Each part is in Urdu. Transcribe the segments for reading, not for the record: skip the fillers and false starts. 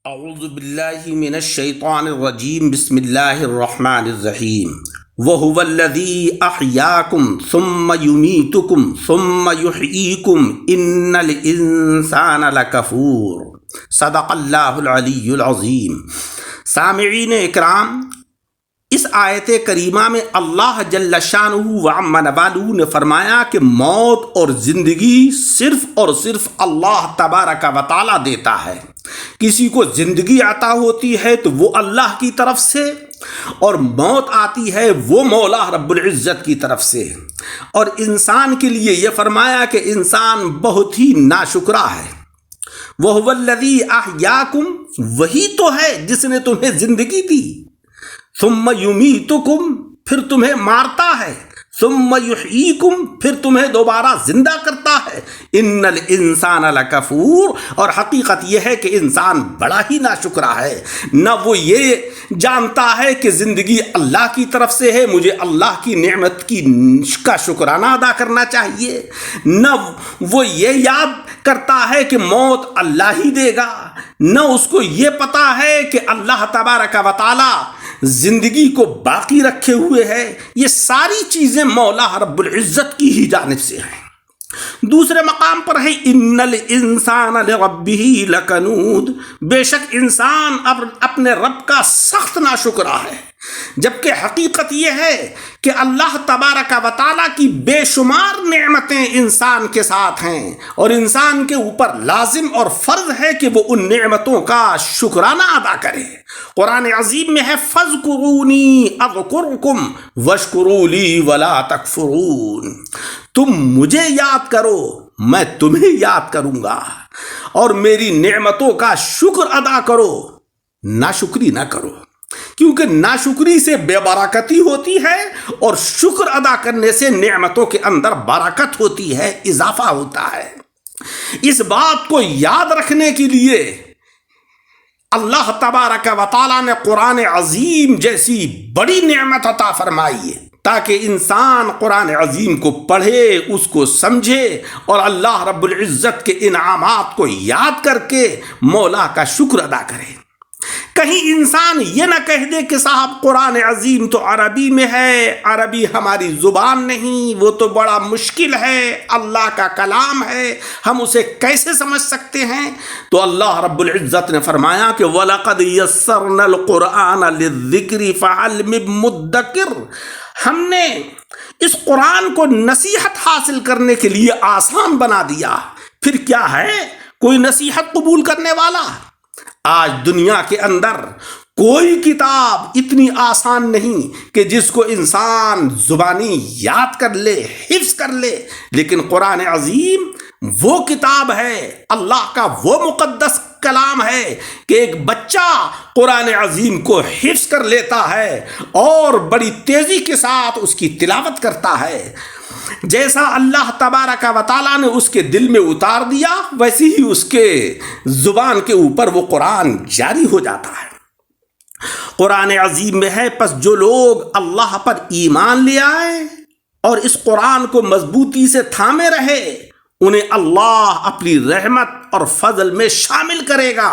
اعوذ باللہ من الشیطان الرجیم بسم اللہ الرحمن الرحیم وَهُوَ الَّذِي أَحْيَاكُمْ ثُمَّ يُمِيتُكُمْ ثُمَّ يُحْيِيكُمْ إِنَّ الْإِنسَانَ لَكَفُورٌ صدق اللہ العلی العظیم۔ سامعین اکرام، اس آیت کریمہ میں اللہ جل شانہ وعم نوالہ نے فرمایا کہ موت اور زندگی صرف اور صرف اللہ تبارک و تعالی دیتا ہے۔ کسی کو زندگی عطا ہوتی ہے تو وہ اللہ کی طرف سے، اور موت آتی ہے وہ مولا رب العزت کی طرف سے۔ اور انسان کے لیے یہ فرمایا کہ انسان بہت ہی ناشکرا ہے۔ وَهُوَ الَّذِي أَحْيَاكُمْ، وہی تو ہے جس نے تمہیں زندگی دی، ثم یمیتکم، پھر تمہیں مارتا ہے، ثم یحییکم، پھر تمہیں دوبارہ زندہ کرتا ہے۔ ان الانسان لکفور، اور حقیقت یہ ہے کہ انسان بڑا ہی ناشکرا ہے۔ نہ وہ یہ جانتا ہے کہ زندگی اللہ کی طرف سے ہے، مجھے اللہ کی نعمت کا شکرانہ ادا کرنا چاہیے، نہ وہ یہ یاد کرتا ہے کہ موت اللہ ہی دے گا، نہ اس کو یہ پتا ہے کہ اللہ تبارک و تعالی زندگی کو باقی رکھے ہوئے ہے۔ یہ ساری چیزیں مولا رب العزت کی ہی جانب سے ہیں۔ دوسرے مقام پر ہے ان الانسان لربہ لکنود، بے شک انسان اپنے رب کا سخت ناشکرا ہے، جبکہ حقیقت یہ ہے کہ اللہ تبارک و تعالیٰ کی بے شمار نعمتیں انسان کے ساتھ ہیں، اور انسان کے اوپر لازم اور فرض ہے کہ وہ ان نعمتوں کا شکرانہ ادا کرے۔ قرآن عظیم میں ہے فَاذْكُرُونِي أَذْكُرْكُمْ وَاشْكُرُوا لِي وَلَا تَكْفُرُونَ، تم مجھے یاد کرو میں تمہیں یاد کروں گا، اور میری نعمتوں کا شکر ادا کرو، ناشکری نہ کرو، کیونکہ ناشکری سے بے برکتی ہوتی ہے، اور شکر ادا کرنے سے نعمتوں کے اندر برکت ہوتی ہے، اضافہ ہوتا ہے۔ اس بات کو یاد رکھنے کے لیے اللہ تبارک و تعالیٰ نے قرآن عظیم جیسی بڑی نعمت عطا فرمائی ہے، تاکہ انسان قرآن عظیم کو پڑھے، اس کو سمجھے، اور اللہ رب العزت کے انعامات کو یاد کر کے مولا کا شکر ادا کرے۔ کہیں انسان یہ نہ کہہ دے کہ صاحب قرآن عظیم تو عربی میں ہے، عربی ہماری زبان نہیں، وہ تو بڑا مشکل ہے، اللہ کا کلام ہے، ہم اسے کیسے سمجھ سکتے ہیں؟ تو اللہ رب العزت نے فرمایا کہ وَلَقَدْ يَسَّرْنَا الْقُرْآنَ لِلذِّكْرِ فَهَلْ مِن مُدَّكِرٍ، ہم نے اس قرآن کو نصیحت حاصل کرنے کے لیے آسان بنا دیا، پھر کیا ہے کوئی نصیحت قبول کرنے والا؟ آج دنیا کے اندر کوئی کتاب اتنی آسان نہیں کہ جس کو انسان زبانی یاد کر لے، حفظ کر لے، لیکن قرآن عظیم وہ کتاب ہے، اللہ کا وہ مقدس کلام ہے کہ ایک بچہ قرآن عظیم کو حفظ کر لیتا ہے اور بڑی تیزی کے ساتھ اس کی تلاوت کرتا ہے۔ جیسا اللہ تبارک و تعالیٰ نے اس کے دل میں اتار دیا، ویسے ہی اس کے زبان کے اوپر وہ قرآن جاری ہو جاتا ہے۔ قرآن عظیم میں ہے پس جو لوگ اللہ پر ایمان لے آئے اور اس قرآن کو مضبوطی سے تھامے رہے، انہیں اللہ اپنی رحمت اور فضل میں شامل کرے گا،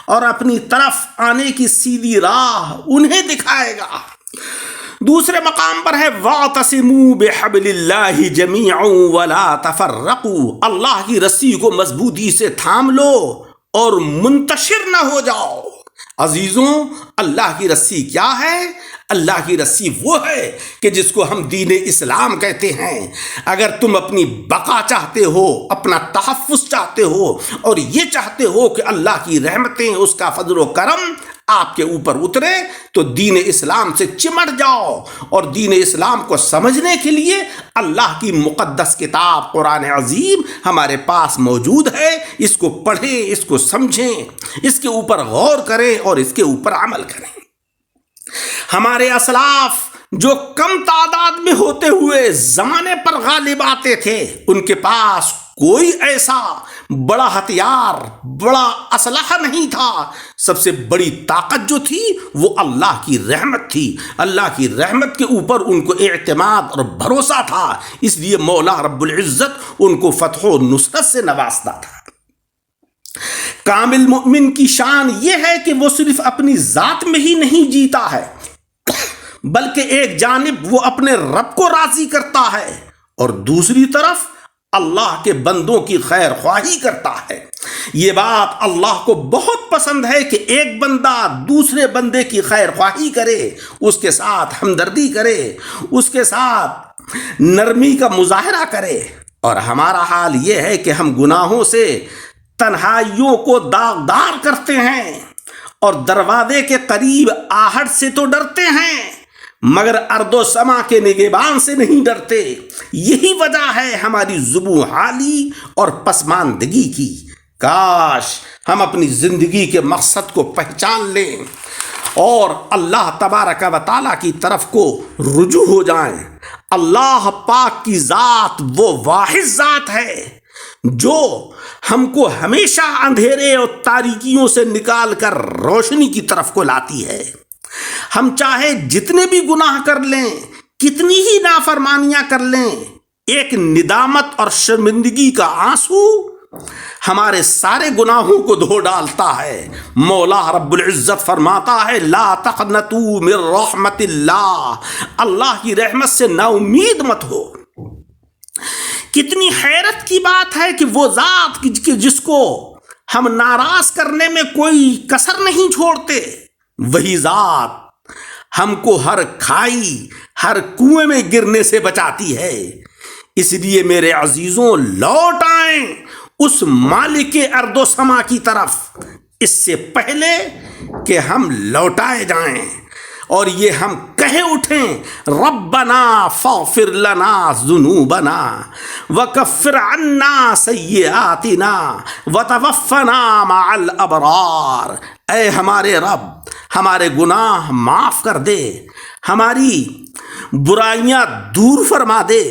اور اپنی طرف آنے کی سیدھی راہ انہیں دکھائے گا۔ دوسرے مقام پر ہے وَاعْتَصِمُوا بِحَبْلِ اللَّهِ جَمِيعًا وَلَا تَفَرَّقُوا، اللہ کی رسی کو مضبوطی سے تھام لو اور منتشر نہ ہو جاؤ۔ عزیزوں، اللہ کی رسی کیا ہے؟ اللہ کی رسی وہ ہے کہ جس کو ہم دین اسلام کہتے ہیں۔ اگر تم اپنی بقا چاہتے ہو، اپنا تحفظ چاہتے ہو، اور یہ چاہتے ہو کہ اللہ کی رحمتیں، اس کا فضل و کرم آپ کے اوپر اترے، تو دین اسلام سے چمٹ جاؤ، اور دین اسلام کو سمجھنے کے لیے اللہ کی مقدس کتاب قرآن عظیم ہمارے پاس موجود ہے۔ اس کو پڑھیں، اس کو سمجھیں، اس کے اوپر غور کریں اور اس کے اوپر عمل کریں۔ ہمارے اسلاف جو کم تعداد میں ہوتے ہوئے زمانے پر غالب آتے تھے، ان کے پاس کوئی ایسا بڑا ہتھیار، بڑا اسلحہ نہیں تھا۔ سب سے بڑی طاقت جو تھی وہ اللہ کی رحمت تھی۔ اللہ کی رحمت کے اوپر ان کو اعتماد اور بھروسہ تھا، اس لیے مولا رب العزت ان کو فتح و نصرت سے نوازتا تھا۔ کامل مومن کی شان یہ ہے کہ وہ صرف اپنی ذات میں ہی نہیں جیتا ہے بلکہ ایک جانب وہ اپنے رب کو راضی کرتا ہے اور دوسری طرف اللہ کے بندوں کی خیر خواہی کرتا ہے۔ یہ بات اللہ کو بہت پسند ہے کہ ایک بندہ دوسرے بندے کی خیر خواہی کرے، اس کے ساتھ ہمدردی کرے، اس کے ساتھ نرمی کا مظاہرہ کرے۔ اور ہمارا حال یہ ہے کہ ہم گناہوں سے تنہائیوں کو داغدار کرتے ہیں اور دروازے کے قریب آہٹ سے تو ڈرتے ہیں مگر ارض و سما کے نگہبان سے نہیں ڈرتے۔ یہی وجہ ہے ہماری ذبح حالی اور پسماندگی کی۔ کاش ہم اپنی زندگی کے مقصد کو پہچان لیں اور اللہ تبارک و تعالیٰ کی طرف کو رجوع ہو جائیں۔ اللہ پاک کی ذات وہ واحد ذات ہے جو ہم کو ہمیشہ اندھیرے اور تاریکیوں سے نکال کر روشنی کی طرف کو لاتی ہے۔ ہم چاہے جتنے بھی گناہ کر لیں، کتنی ہی نافرمانیاں کر لیں، ایک ندامت اور شرمندگی کا آنسو ہمارے سارے گناہوں کو دھو ڈالتا ہے۔ مولا رب العزت فرماتا ہے لا تقنطوا من رحمت اللہ، اللہ کی رحمت سے نا امید مت ہو۔ کتنی حیرت کی بات ہے کہ وہ ذات جس کو ہم ناراض کرنے میں کوئی کسر نہیں چھوڑتے، وہی ذات ہم کو ہر کھائی، ہر کنویں میں گرنے سے بچاتی ہے۔ اس لیے میرے عزیزوں، لوٹ آئیں اس مالک ارض و سما کی طرف اس سے پہلے کہ ہم لوٹائے جائیں اور یہ ہم کہے اٹھیں ربنا فاغفر لنا ذنوبنا وکفر عنا سیئاتنا وتوفنا مع الابرار۔ اے ہمارے رب، ہمارے گناہ معاف کر دے، ہماری برائیاں دور فرما دے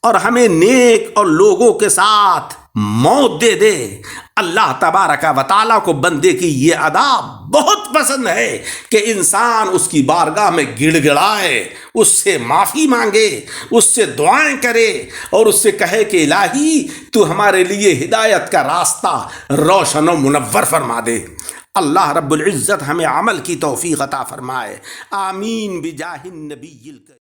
اور ہمیں نیک اور لوگوں کے ساتھ موت دے دے۔ اللہ تبارک و تعالیٰ کو بندے کی یہ ادا بہت پسند ہے کہ انسان اس کی بارگاہ میں گڑ گڑائے، اس سے معافی مانگے، اس سے دعائیں کرے اور اس سے کہے کہ الہی تو ہمارے لیے ہدایت کا راستہ روشن و منور فرما دے۔ اللہ رب العزت ہمیں عمل کی توفیق عطا فرمائے، آمین بجاہ النبی الکریم۔